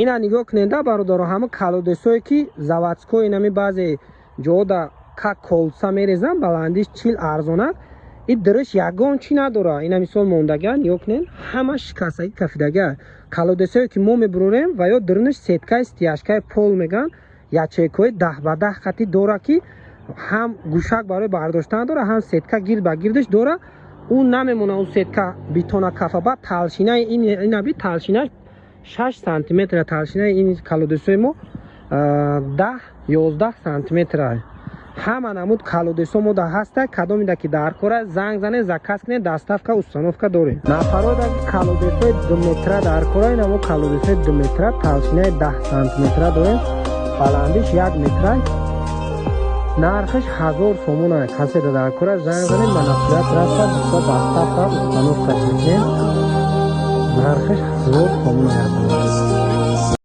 اینا نگاه کنید برادر همه کالودسایی که заводской اینمی بعضی جودا که کلسا میریزن بلندیش 40 ارزونه این درش یگان چی نداره. اینا مثال موندگان نگاه کنید همه شکستگی کفیدگی کالودسایی که ما میبروریم و یا درنش سیتکای استیاشکای پول میگن یا چیکوی 10 به 10 خطی داره که هم گوشک برای برداشتن داره هم سیتکا گیر به گیردش داره. اون نمیمونه اون سیتکا بیتونه کفه بعد تلشینه این بی تلشینه 6 سانتی متر تلشینه این کالودسای ما 10-11 سانتی متر همه نمود کالودسای ما هسته کدام ایده که در کوره زنگ زنه زکس کنه دستافکا استانوفکا داره نفراد کالودسای 2 متر در کوره اینمو کالودسای 2 متر تلشینه 10 سانتی متر داره بلندیش 1 متر نرخش 1000 سومونه کسی در کوره زنگ زنه مناسبت رسته بسته استانوفکا کنه نرخش 1000 سومونه